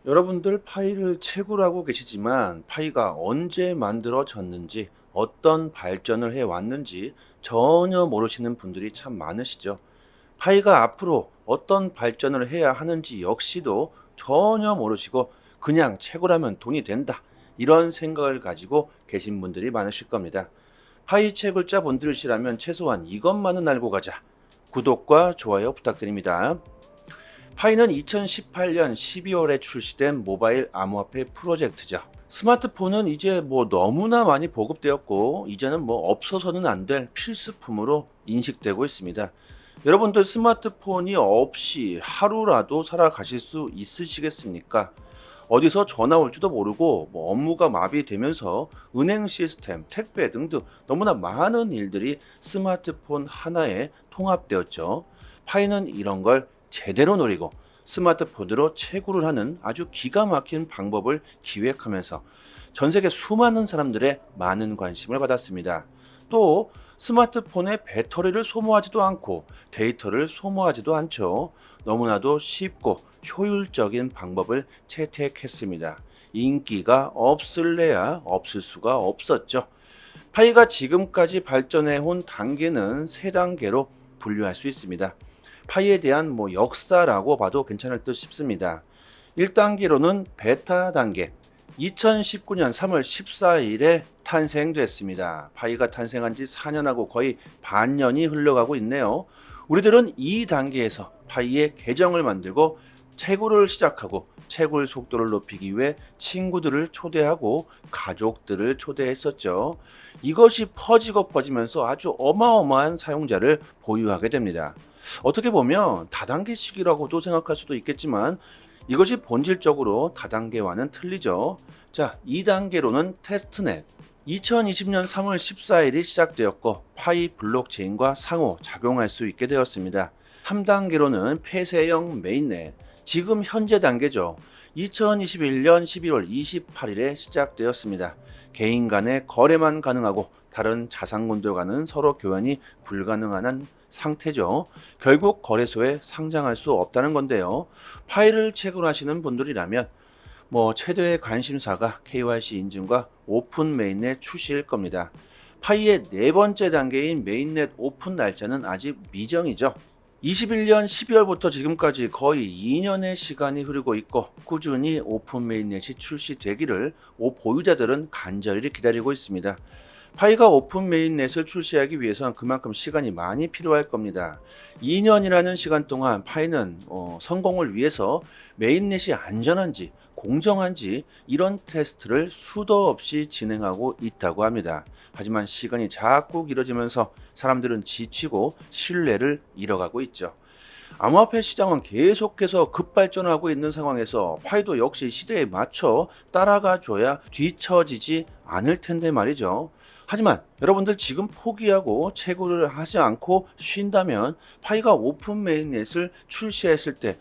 여러분들 파이를 채굴하고 계시지만 파이가 언제 만들어졌는지 어떤 발전을 해왔는지 전혀 모르시는 분들이 참 많으시죠. 파이가 앞으로 어떤 발전을 해야 하는지 역시도 전혀 모르시고 그냥 채굴하면 돈이 된다, 이런 생각을 가지고 계신 분들이 많으실 겁니다. 파이 채굴자 분들이시라면 최소한 이것만은 알고 가자. 구독과 좋아요 부탁드립니다. 파이는 2018년 12월에 출시된 모바일 암호화폐 프로젝트죠. 스마트폰은 이제 너무나 많이 보급되었고 이제는 없어서는 안 될 필수품으로 인식되고 있습니다. 여러분들 스마트폰이 없이 하루라도 살아가실 수 있으시겠습니까? 어디서 전화 올지도 모르고 업무가 마비되면서 은행 시스템, 택배 등등 너무나 많은 일들이 스마트폰 하나에 통합되었죠. 파이는 이런 걸 제대로 노리고 스마트폰으로 채굴을 하는 아주 기가 막힌 방법을 기획하면서 전 세계 수많은 사람들의 많은 관심을 받았습니다. 또 스마트폰의 배터리를 소모하지도 않고 데이터를 소모하지도 않죠. 너무나도 쉽고 효율적인 방법을 채택했습니다. 인기가 없을래야 없을 수가 없었죠. 파이가 지금까지 발전해 온 단계는 세 단계로 분류할 수 있습니다. 파이에 대한 역사라고 봐도 괜찮을 듯 싶습니다. 1단계로는 베타 단계, 2019년 3월 14일에 탄생됐습니다. 파이가 탄생한 지 4년하고 거의 반년이 흘러가고 있네요. 우리들은 2단계에서 파이의 계정을 만들고 채굴을 시작하고 채굴 속도를 높이기 위해 친구들을 초대하고 가족들을 초대했었죠. 이것이 퍼지고 퍼지면서 아주 어마어마한 사용자를 보유하게 됩니다. 어떻게 보면 다단계식이라고도 생각할 수도 있겠지만 이것이 본질적으로 다단계와는 틀리죠. 자, 2단계로는 테스트넷. 2020년 3월 14일이 시작되었고 파이 블록체인과 상호 작용할 수 있게 되었습니다. 3단계로는 폐쇄형 메인넷. 지금 현재 단계죠. 2021년 11월 28일에 시작되었습니다. 개인 간의 거래만 가능하고 다른 자산군들과는 서로 교환이 불가능한 상태죠. 결국 거래소에 상장할 수 없다는 건데요. 파일을 채굴하시는 분들이라면 최대의 관심사가 KYC 인증과 오픈 메인넷 출시일 겁니다. 파이의 네 번째 단계인 메인넷 오픈 날짜는 아직 미정이죠. 21년 12월부터 지금까지 거의 2년의 시간이 흐르고 있고 꾸준히 오픈 메인넷이 출시되기를 보유자들은 간절히 기다리고 있습니다. 파이가 오픈 메인넷을 출시하기 위해서는 그만큼 시간이 많이 필요할 겁니다. 2년이라는 시간 동안 파이는 성공을 위해서 메인넷이 안전한지 공정한지 이런 테스트를 수도 없이 진행하고 있다고 합니다. 하지만 시간이 자꾸 길어지면서 사람들은 지치고 신뢰를 잃어가고 있죠. 암호화폐 시장은 계속해서 급발전하고 있는 상황에서 파이도 역시 시대에 맞춰 따라가 줘야 뒤처지지 않을 텐데 말이죠. 하지만 여러분들 지금 포기하고 채굴을 하지 않고 쉰다면 파이가 오픈 메인넷을 출시했을 때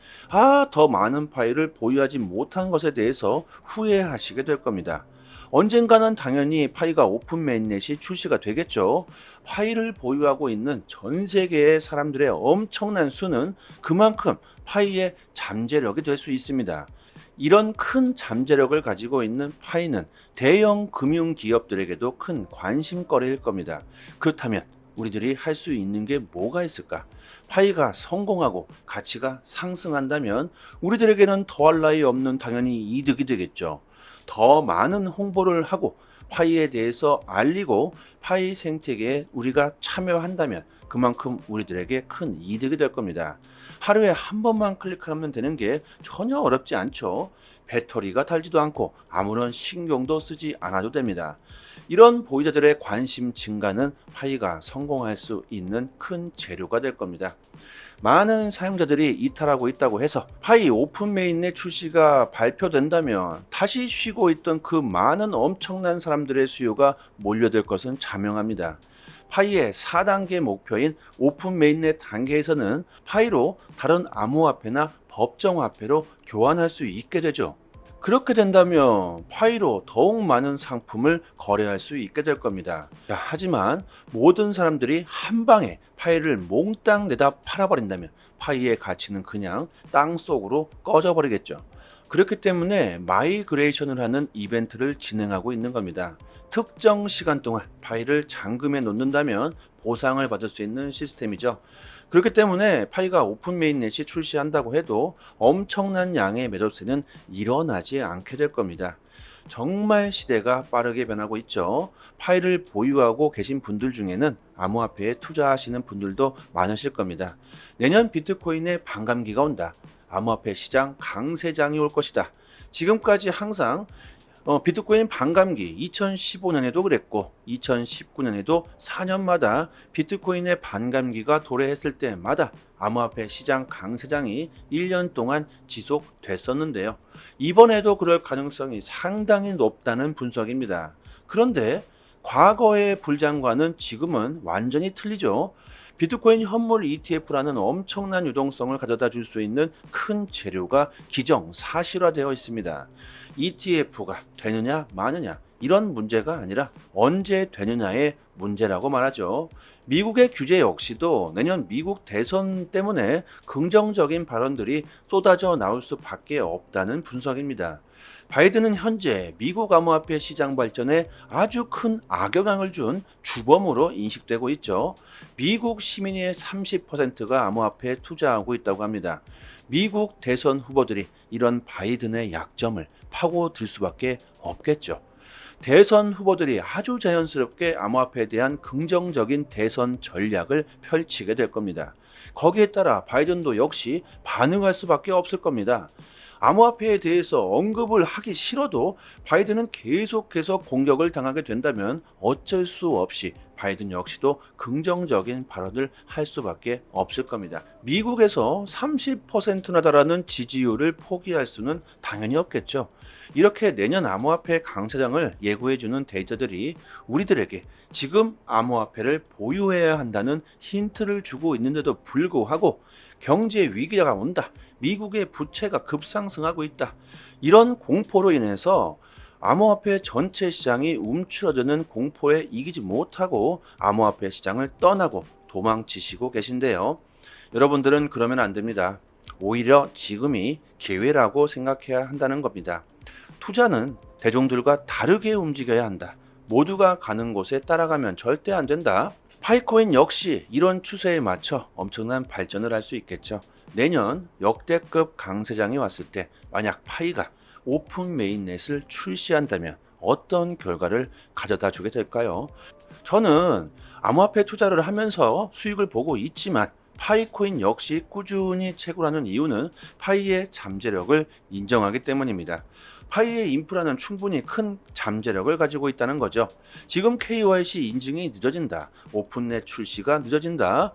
더 많은 파이를 보유하지 못한 것에 대해서 후회하시게 될 겁니다. 언젠가는 당연히 파이가 오픈 메인넷이 출시가 되겠죠. 파이를 보유하고 있는 전 세계의 사람들의 엄청난 수는 그만큼 파이의 잠재력이 될 수 있습니다. 이런 큰 잠재력을 가지고 있는 파이는 대형 금융 기업들에게도 큰 관심거리일 겁니다. 그렇다면 우리들이 할 수 있는 게 뭐가 있을까? 파이가 성공하고 가치가 상승한다면 우리들에게는 더할 나위 없는 당연히 이득이 되겠죠. 더 많은 홍보를 하고 파이에 대해서 알리고 파이 생태계에 우리가 참여한다면 그만큼 우리들에게 큰 이득이 될 겁니다. 하루에 한 번만 클릭하면 되는 게 전혀 어렵지 않죠. 배터리가 달지도 않고 아무런 신경도 쓰지 않아도 됩니다. 이런 보유자들의 관심 증가는 파이가 성공할 수 있는 큰 재료가 될 겁니다. 많은 사용자들이 이탈하고 있다고 해서 파이 오픈 메인넷 출시가 발표된다면 다시 쉬고 있던 그 많은 엄청난 사람들의 수요가 몰려들 것은 자명합니다. 파이의 4단계 목표인 오픈 메인넷 단계에서는 파이로 다른 암호화폐나 법정화폐로 교환할 수 있게 되죠. 그렇게 된다면 파이로 더욱 많은 상품을 거래할 수 있게 될 겁니다. 자, 하지만 모든 사람들이 한 방에 파이를 몽땅 내다 팔아버린다면 파이의 가치는 그냥 땅속으로 꺼져버리겠죠. 그렇기 때문에 마이그레이션을 하는 이벤트를 진행하고 있는 겁니다. 특정 시간 동안 파일을 잠금해 놓는다면 보상을 받을 수 있는 시스템이죠. 그렇기 때문에 파이가 오픈 메인넷이 출시한다고 해도 엄청난 양의 매도세는 일어나지 않게 될 겁니다. 정말 시대가 빠르게 변하고 있죠. 파일을 보유하고 계신 분들 중에는 암호화폐에 투자하시는 분들도 많으실 겁니다. 내년 비트코인의 반감기가 온다. 암호화폐 시장 강세장이 올 것이다. 지금까지 항상 비트코인 반감기 2015년에도 그랬고 2019년에도 4년마다 비트코인의 반감기가 도래했을 때마다 암호화폐 시장 강세장이 1년 동안 지속됐었는데요. 이번에도 그럴 가능성이 상당히 높다는 분석입니다. 그런데 과거의 불장과는 지금은 완전히 틀리죠. 비트코인 현물 ETF라는 엄청난 유동성을 가져다 줄 수 있는 큰 재료가 기정사실화되어 있습니다. ETF가 되느냐 마느냐 이런 문제가 아니라 언제 되느냐의 문제라고 말하죠. 미국의 규제 역시도 내년 미국 대선 때문에 긍정적인 발언들이 쏟아져 나올 수밖에 없다는 분석입니다. 바이든은 현재 미국 암호화폐 시장 발전에 아주 큰 악영향을 준 주범으로 인식되고 있죠. 미국 시민의 30%가 암호화폐에 투자하고 있다고 합니다. 미국 대선 후보들이 이런 바이든의 약점을 파고들 수밖에 없겠죠. 대선 후보들이 아주 자연스럽게 암호화폐에 대한 긍정적인 대선 전략을 펼치게 될 겁니다. 거기에 따라 바이든도 역시 반응할 수밖에 없을 겁니다. 암호화폐에 대해서 언급을 하기 싫어도 바이든은 계속해서 공격을 당하게 된다면 어쩔 수 없이 바이든 역시도 긍정적인 발언을 할 수밖에 없을 겁니다. 미국에서 30%나 달하는 지지율을 포기할 수는 당연히 없겠죠. 이렇게 내년 암호화폐 강세장을 예고해주는 데이터들이 우리들에게 지금 암호화폐를 보유해야 한다는 힌트를 주고 있는데도 불구하고 경제 위기가 온다. 미국의 부채가 급상승하고 있다. 이런 공포로 인해서 암호화폐 전체 시장이 움츠러드는 공포에 이기지 못하고 암호화폐 시장을 떠나고 도망치시고 계신데요. 여러분들은 그러면 안 됩니다. 오히려 지금이 기회라고 생각해야 한다는 겁니다. 투자는 대중들과 다르게 움직여야 한다. 모두가 가는 곳에 따라가면 절대 안 된다. 파이코인 역시 이런 추세에 맞춰 엄청난 발전을 할 수 있겠죠. 내년 역대급 강세장이 왔을 때 만약 파이가 오픈 메인넷을 출시한다면 어떤 결과를 가져다 주게 될까요? 저는 암호화폐 투자를 하면서 수익을 보고 있지만 파이코인 역시 꾸준히 채굴하는 이유는 파이의 잠재력을 인정하기 때문입니다. 파이의 인프라는 충분히 큰 잠재력을 가지고 있다는 거죠. 지금 KYC 인증이 늦어진다. 오픈넷 출시가 늦어진다.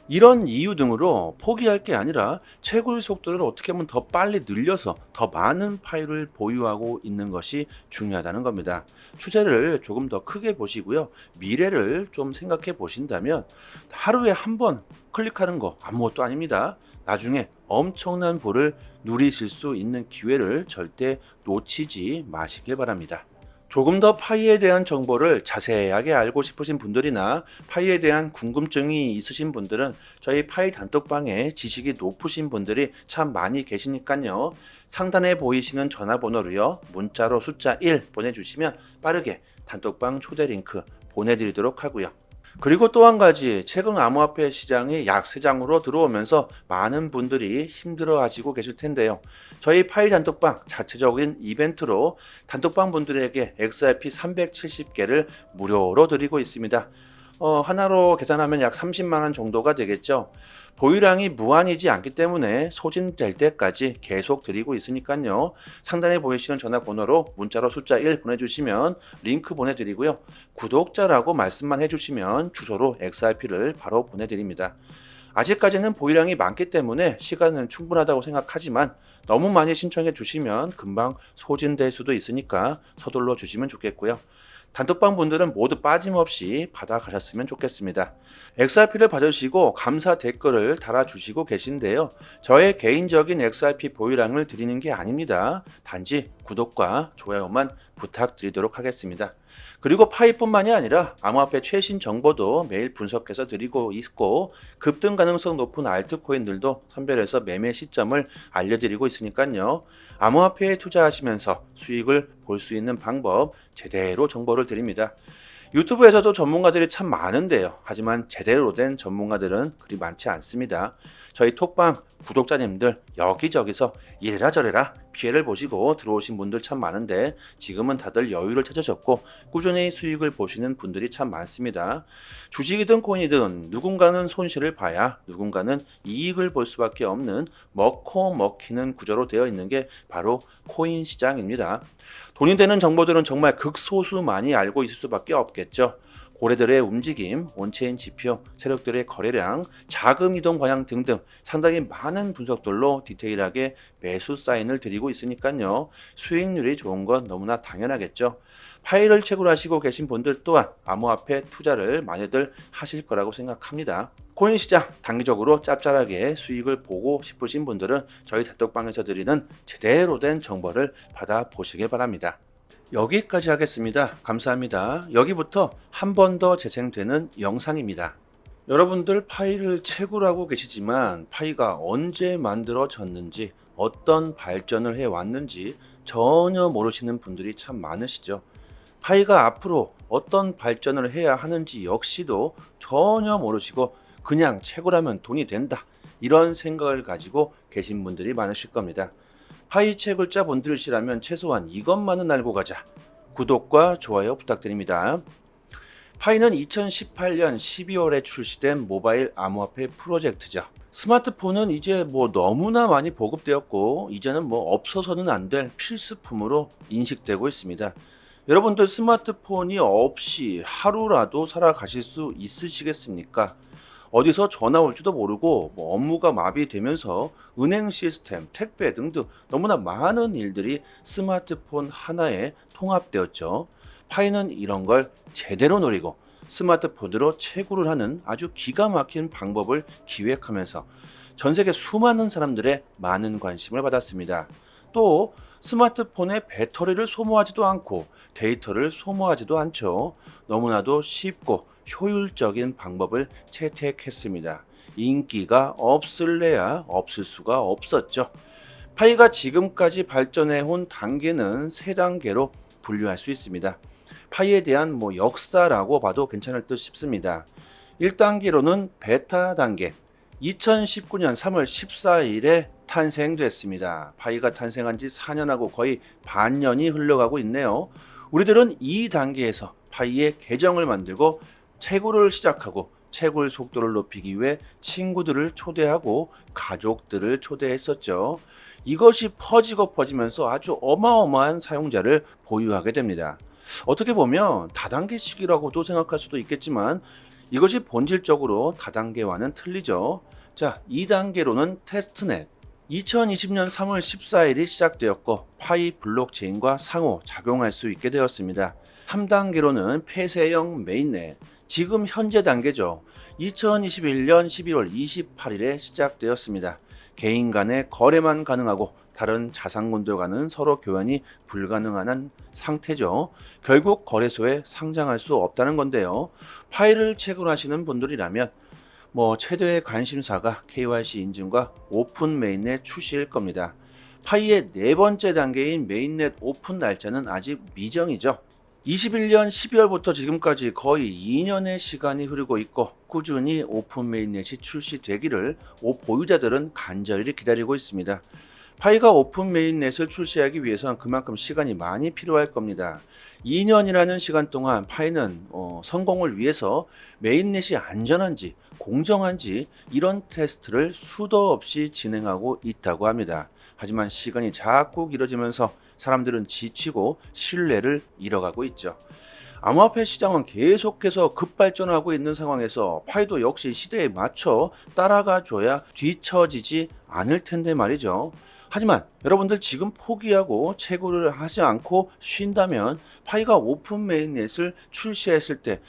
이런 이유 등으로 포기할 게 아니라 채굴 속도를 어떻게 하면 더 빨리 늘려서 더 많은 파일을 보유하고 있는 것이 중요하다는 겁니다. 추세를 조금 더 크게 보시고요. 미래를 좀 생각해 보신다면 하루에 한 번 클릭하는 거 아무것도 아닙니다. 나중에 엄청난 부를 누리실 수 있는 기회를 절대 놓치지 마시길 바랍니다. 조금 더 파이에 대한 정보를 자세하게 알고 싶으신 분들이나 파이에 대한 궁금증이 있으신 분들은 저희 파이 단톡방에 지식이 높으신 분들이 참 많이 계시니까요. 상단에 보이시는 전화번호로요. 문자로 숫자 1 보내주시면 빠르게 단톡방 초대 링크 보내드리도록 하고요. 그리고 또 한 가지, 최근 암호화폐 시장이 약세장으로 들어오면서 많은 분들이 힘들어 하시고 계실 텐데요. 저희 파이 단톡방 자체적인 이벤트로 단톡방 분들에게 XRP 370개를 무료로 드리고 있습니다. 하나로 계산하면 약 30만 원 정도가 되겠죠. 보유량이 무한이지 않기 때문에 소진될 때까지 계속 드리고 있으니까요. 상단에 보이시는 전화번호로 문자로 숫자 1 보내주시면 링크 보내드리고요. 구독자라고 말씀만 해주시면 주소로 XRP를 바로 보내드립니다. 아직까지는 보유량이 많기 때문에 시간은 충분하다고 생각하지만 너무 많이 신청해 주시면 금방 소진될 수도 있으니까 서둘러 주시면 좋겠고요. 단톡방 분들은 모두 빠짐없이 받아가셨으면 좋겠습니다. XRP를 받으시고 감사 댓글을 달아주시고 계신데요. 저의 개인적인 XRP 보유량을 드리는 게 아닙니다. 단지 구독과 좋아요만 부탁드리도록 하겠습니다. 그리고 파이뿐만이 아니라 암호화폐 최신 정보도 매일 분석해서 드리고 있고 급등 가능성 높은 알트코인들도 선별해서 매매 시점을 알려드리고 있으니까요. 암호화폐에 투자하시면서 수익을 볼 수 있는 방법 제대로 정보를 드립니다. 유튜브에서도 전문가들이 참 많은데요. 하지만 제대로 된 전문가들은 그리 많지 않습니다. 저희 톡방 구독자님들 여기저기서 이래라 저래라 피해를 보시고 들어오신 분들 참 많은데 지금은 다들 여유를 찾으셨고 꾸준히 수익을 보시는 분들이 참 많습니다. 주식이든 코인이든 누군가는 손실을 봐야 누군가는 이익을 볼 수밖에 없는 먹고 먹히는 구조로 되어 있는 게 바로 코인 시장입니다. 돈이 되는 정보들은 정말 극소수 많이 알고 있을 수밖에 없겠죠. 고래들의 움직임, 온체인 지표, 세력들의 거래량, 자금 이동 방향 등등 상당히 많은 분석들로 디테일하게 매수 사인을 드리고 있으니까요. 수익률이 좋은 건 너무나 당연하겠죠. 파일을 채굴하시고 계신 분들 또한 암호화폐 투자를 많이들 하실 거라고 생각합니다. 코인 시장 단기적으로 짭짤하게 수익을 보고 싶으신 분들은 저희 단톡방에서 드리는 제대로 된 정보를 받아보시길 바랍니다. 여기까지 하겠습니다. 감사합니다. 여기부터 한 번 더 재생되는 영상입니다. 여러분들 파이를 채굴하고 계시지만 파이가 언제 만들어졌는지 어떤 발전을 해왔는지 전혀 모르시는 분들이 참 많으시죠. 파이가 앞으로 어떤 발전을 해야 하는지 역시도 전혀 모르시고 그냥 채굴하면 돈이 된다 이런 생각을 가지고 계신 분들이 많으실 겁니다. 파이 채굴자 분들이시라면 최소한 이것만은 알고 가자. 구독과 좋아요 부탁드립니다. 파이는 2018년 12월에 출시된 모바일 암호화폐 프로젝트죠. 스마트폰은 이제 뭐 너무나 많이 보급되었고 이제는 뭐 없어서는 안 될 필수품으로 인식되고 있습니다. 여러분들 스마트폰이 없이 하루라도 살아가실 수 있으시겠습니까? 어디서 전화 올지도 모르고 뭐 업무가 마비되면서 은행 시스템, 택배 등등 너무나 많은 일들이 스마트폰 하나에 통합되었죠. 파이는 이런 걸 제대로 노리고 스마트폰으로 채굴을 하는 아주 기가 막힌 방법을 기획하면서 전 세계 수많은 사람들의 많은 관심을 받았습니다. 또 스마트폰의 배터리를 소모하지도 않고 데이터를 소모하지도 않죠. 너무나도 쉽고 효율적인 방법을 채택했습니다. 인기가 없을래야 없을 수가 없었죠. 파이가 지금까지 발전해 온 단계는 세 단계로 분류할 수 있습니다. 파이에 대한 역사라고 봐도 괜찮을 듯 싶습니다. 1단계로는 베타 단계, 2019년 3월 14일에 탄생됐습니다. 파이가 탄생한 지 4년하고 거의 반년이 흘러가고 있네요. 우리들은 2단계에서 파이의 계정을 만들고 채굴을 시작하고 채굴 속도를 높이기 위해 친구들을 초대하고 가족들을 초대했었죠. 이것이 퍼지고 퍼지면서 아주 어마어마한 사용자를 보유하게 됩니다. 어떻게 보면 다단계식이라고도 생각할 수도 있겠지만 이것이 본질적으로 다단계와는 틀리죠. 자, 2단계로는 테스트넷. 2020년 3월 14일이 시작되었고 파이 블록체인과 상호 작용할 수 있게 되었습니다. 3단계로는 폐쇄형 메인넷. 지금 현재 단계죠. 2021년 11월 28일에 시작되었습니다. 개인 간의 거래만 가능하고 다른 자산군들과는 서로 교환이 불가능한 상태죠. 결국 거래소에 상장할 수 없다는 건데요. 파일을 채굴하시는 분들이라면 최대의 관심사가 KYC 인증과 오픈 메인넷 출시일 겁니다. 파이의 네 번째 단계인 메인넷 오픈 날짜는 아직 미정이죠. 21년 12월부터 지금까지 거의 2년의 시간이 흐르고 있고 꾸준히 오픈 메인넷이 출시되기를 보유자들은 간절히 기다리고 있습니다. 파이가 오픈 메인넷을 출시하기 위해서는 그만큼 시간이 많이 필요할 겁니다. 2년이라는 시간 동안 파이는 성공을 위해서 메인넷이 안전한지 공정한지 이런 테스트를 수도 없이 진행하고 있다고 합니다. 하지만 시간이 자꾸 길어지면서 사람들은 지치고 신뢰를 잃어가고 있죠. 암호화폐 시장은 계속해서 급발전하고 있는 상황에서 파이도 역시 시대에 맞춰 따라가 줘야 뒤처지지 않을 텐데 말이죠. 하지만 여러분들 지금 포기하고 채굴을 하지 않고 쉰다면 파이가 오픈 메인넷을 출시했을 때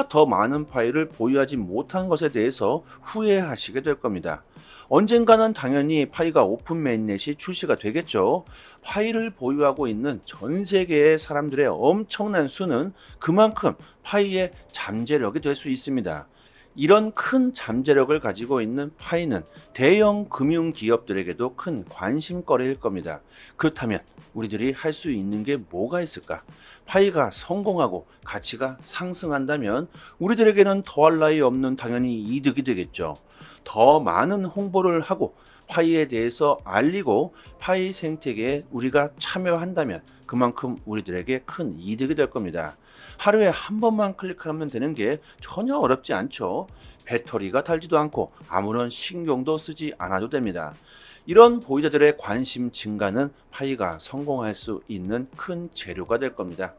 더 많은 파이를 보유하지 못한 것에 대해서 후회하시게 될 겁니다. 언젠가는 당연히 파이가 오픈 메인넷이 출시가 되겠죠. 파이를 보유하고 있는 전 세계의 사람들의 엄청난 수는 그만큼 파이의 잠재력이 될 수 있습니다. 이런 큰 잠재력을 가지고 있는 파이는 대형 금융 기업들에게도 큰 관심거리일 겁니다. 그렇다면 우리들이 할 수 있는 게 뭐가 있을까? 파이가 성공하고 가치가 상승한다면 우리들에게는 더할 나위 없는 당연히 이득이 되겠죠. 더 많은 홍보를 하고 파이에 대해서 알리고 파이 생태계에 우리가 참여한다면 그만큼 우리들에게 큰 이득이 될 겁니다. 하루에 한 번만 클릭하면 되는 게 전혀 어렵지 않죠. 배터리가 달지도 않고 아무런 신경도 쓰지 않아도 됩니다. 이런 보유자들의 관심 증가는 파이가 성공할 수 있는 큰 재료가 될 겁니다.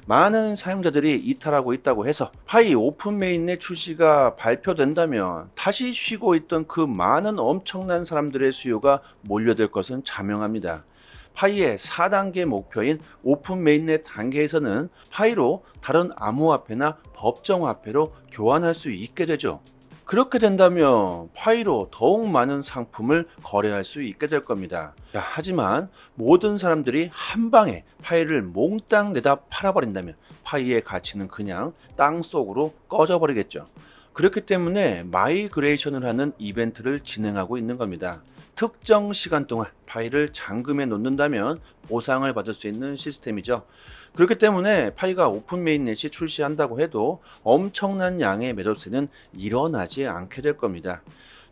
많은 사용자들이 이탈하고 있다고 해서 파이 오픈 메인넷 출시가 발표된다면 다시 쉬고 있던 그 많은 엄청난 사람들의 수요가 몰려들 것은 자명합니다. 파이의 4단계 목표인 오픈 메인넷 단계에서는 파이로 다른 암호화폐나 법정화폐로 교환할 수 있게 되죠. 그렇게 된다면 파이로 더욱 많은 상품을 거래할 수 있게 될 겁니다. 자, 하지만 모든 사람들이 한 방에 파이를 몽땅 내다 팔아버린다면 파이의 가치는 그냥 땅속으로 꺼져버리겠죠. 그렇기 때문에 마이그레이션을 하는 이벤트를 진행하고 있는 겁니다. 특정 시간 동안 파이를 잠금해 놓는다면 보상을 받을 수 있는 시스템이죠. 그렇기 때문에 파이가 오픈 메인넷이 출시한다고 해도 엄청난 양의 매도세는 일어나지 않게 될 겁니다.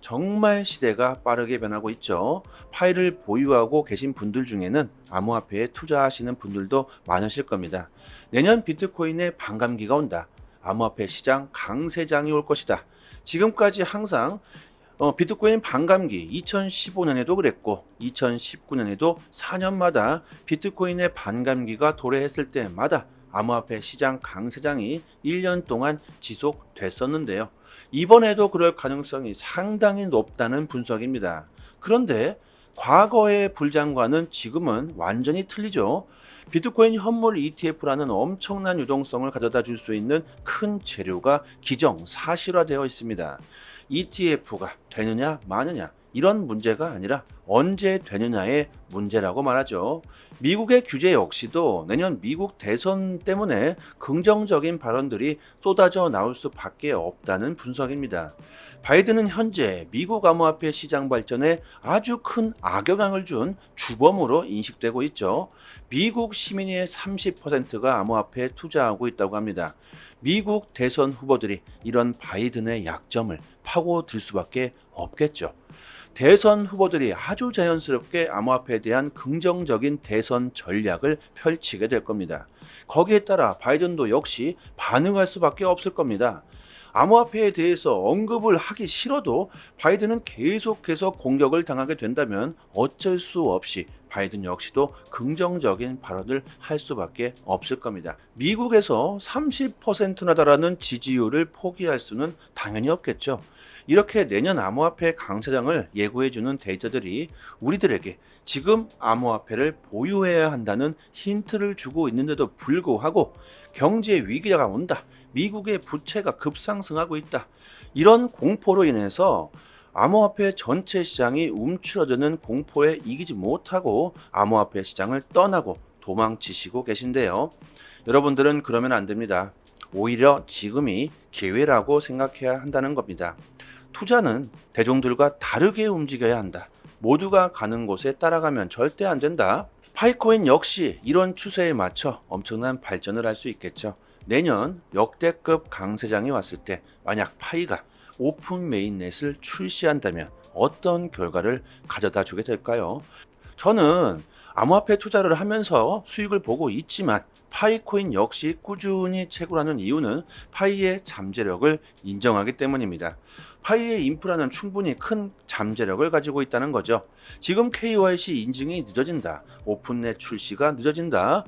정말 시대가 빠르게 변하고 있죠. 파이를 보유하고 계신 분들 중에는 암호화폐에 투자하시는 분들도 많으실 겁니다. 내년 비트코인의 반감기가 온다. 암호화폐 시장 강세장이 올 것이다. 지금까지 항상 비트코인 반감기 2015년에도 그랬고 2019년에도 4년마다 비트코인의 반감기가 도래했을 때마다 암호화폐 시장 강세장이 1년 동안 지속됐었는데요. 이번에도 그럴 가능성이 상당히 높다는 분석입니다. 그런데 과거의 불장과는 지금은 완전히 틀리죠. 비트코인 현물 ETF라는 엄청난 유동성을 가져다 줄 수 있는 큰 재료가 기정사실화되어 있습니다. ETF가 되느냐 마느냐 이런 문제가 아니라 언제 되느냐의 문제라고 말하죠. 미국의 규제 역시도 내년 미국 대선 때문에 긍정적인 발언들이 쏟아져 나올 수밖에 없다는 분석입니다. 바이든은 현재 미국 암호화폐 시장 발전에 아주 큰 악영향을 준 주범으로 인식되고 있죠. 미국 시민의 30%가 암호화폐에 투자하고 있다고 합니다. 미국 대선 후보들이 이런 바이든의 약점을 파고들 수밖에 없겠죠. 대선 후보들이 아주 자연스럽게 암호화폐에 대한 긍정적인 대선 전략을 펼치게 될 겁니다. 거기에 따라 바이든도 역시 반응할 수밖에 없을 겁니다. 암호화폐에 대해서 언급을 하기 싫어도 바이든은 계속해서 공격을 당하게 된다면 어쩔 수 없이 바이든 역시도 긍정적인 발언을 할 수밖에 없을 겁니다. 미국에서 30%나 달하는 지지율을 포기할 수는 당연히 없겠죠. 이렇게 내년 암호화폐 강세장을 예고해주는 데이터들이 우리들에게 지금 암호화폐를 보유해야 한다는 힌트를 주고 있는데도 불구하고 경제 위기가 온다. 미국의 부채가 급상승하고 있다. 이런 공포로 인해서 암호화폐 전체 시장이 움츠러드는 공포에 이기지 못하고 암호화폐 시장을 떠나고 도망치시고 계신데요. 여러분들은 그러면 안 됩니다. 오히려 지금이 기회라고 생각해야 한다는 겁니다. 투자는 대중들과 다르게 움직여야 한다. 모두가 가는 곳에 따라가면 절대 안 된다. 파이코인 역시 이런 추세에 맞춰 엄청난 발전을 할 수 있겠죠. 내년 역대급 강세장이 왔을 때 만약 파이가 오픈 메인넷을 출시한다면 어떤 결과를 가져다 주게 될까요? 저는 암호화폐 투자를 하면서 수익을 보고 있지만 파이코인 역시 꾸준히 채굴하는 이유는 파이의 잠재력을 인정하기 때문입니다. 파이의 인프라는 충분히 큰 잠재력을 가지고 있다는 거죠. 지금 KYC 인증이 늦어진다. 오픈넷 출시가 늦어진다.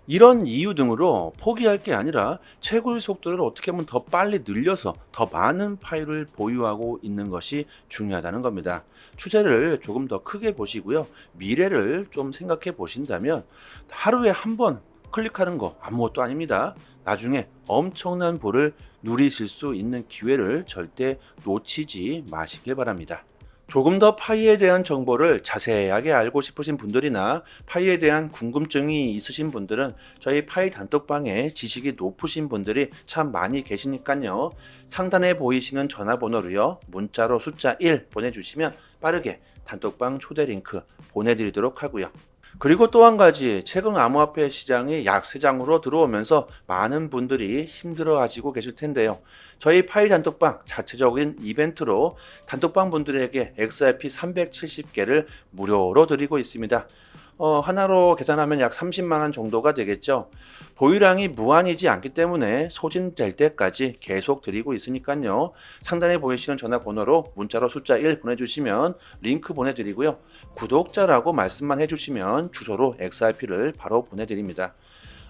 이런 이유 등으로 포기할 게 아니라 채굴 속도를 어떻게 하면 더 빨리 늘려서 더 많은 파일을 보유하고 있는 것이 중요하다는 겁니다. 추세를 조금 더 크게 보시고요. 미래를 좀 생각해 보신다면 하루에 한 번 클릭하는 거 아무것도 아닙니다. 나중에 엄청난 부를 누리실 수 있는 기회를 절대 놓치지 마시길 바랍니다. 조금 더 파이에 대한 정보를 자세하게 알고 싶으신 분들이나 파이에 대한 궁금증이 있으신 분들은 저희 파이 단톡방에 지식이 높으신 분들이 참 많이 계시니까요. 상단에 보이시는 전화번호로요. 문자로 숫자 1 보내주시면 빠르게 단톡방 초대 링크 보내드리도록 하고요. 그리고 또 한 가지, 최근 암호화폐 시장이 약세장으로 들어오면서 많은 분들이 힘들어 하시고 계실 텐데요. 저희 파이 단톡방 자체적인 이벤트로 단톡방 분들에게 XRP 370개를 무료로 드리고 있습니다. 하나로 계산하면 약 30만 원 정도가 되겠죠. 보유량이 무한이지 않기 때문에 소진될 때까지 계속 드리고 있으니까요. 상단에 보이시는 전화번호로 문자로 숫자 1 보내주시면 링크 보내드리고요. 구독자라고 말씀만 해주시면 주소로 XRP를 바로 보내드립니다.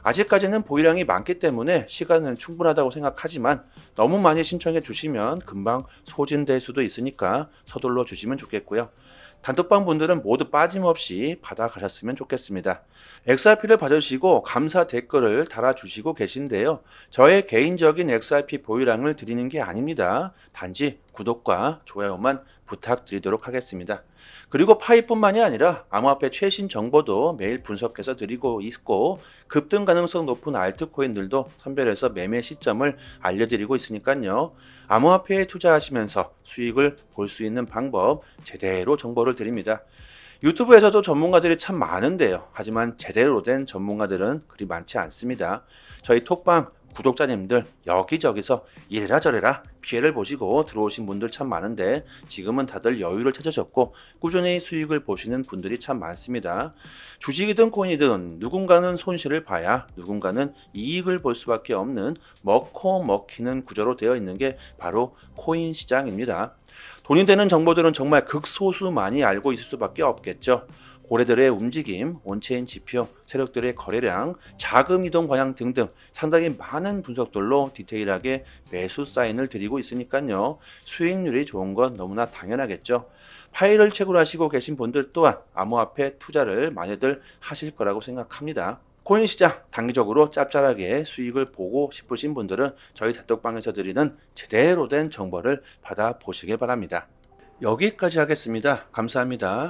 아직까지는 보유량이 많기 때문에 시간은 충분하다고 생각하지만 너무 많이 신청해 주시면 금방 소진될 수도 있으니까 서둘러 주시면 좋겠고요. 단톡방 분들은 모두 빠짐없이 받아가셨으면 좋겠습니다. XRP를 받으시고 감사 댓글을 달아주시고 계신데요. 저의 개인적인 XRP 보유량을 드리는 게 아닙니다. 단지 구독과 좋아요만 부탁드리도록 하겠습니다. 그리고 파이뿐만이 아니라 암호화폐 최신 정보도 매일 분석해서 드리고 있고 급등 가능성 높은 알트코인들도 선별해서 매매 시점을 알려드리고 있으니까요. 암호화폐에 투자하시면서 수익을 볼 수 있는 방법 제대로 정보를 드립니다. 유튜브에서도 전문가들이 참 많은데요. 하지만 제대로 된 전문가들은 그리 많지 않습니다. 저희 톡방 구독자님들 여기저기서 이래라 저래라 피해를 보시고 들어오신 분들 참 많은데 지금은 다들 여유를 찾으셨고 꾸준히 수익을 보시는 분들이 참 많습니다. 주식이든 코인이든 누군가는 손실을 봐야 누군가는 이익을 볼 수밖에 없는 먹고 먹히는 구조로 되어 있는 게 바로 코인 시장입니다. 돈이 되는 정보들은 정말 극소수만이 알고 있을 수밖에 없겠죠. 고래들의 움직임, 온체인 지표, 세력들의 거래량, 자금 이동 방향 등등 상당히 많은 분석들로 디테일하게 매수 사인을 드리고 있으니까요. 수익률이 좋은 건 너무나 당연하겠죠. 파일을 채굴하시고 계신 분들 또한 암호화폐 투자를 많이들 하실 거라고 생각합니다. 코인 시장 단기적으로 짭짤하게 수익을 보고 싶으신 분들은 저희 단톡방에서 드리는 제대로 된 정보를 받아보시길 바랍니다. 여기까지 하겠습니다. 감사합니다.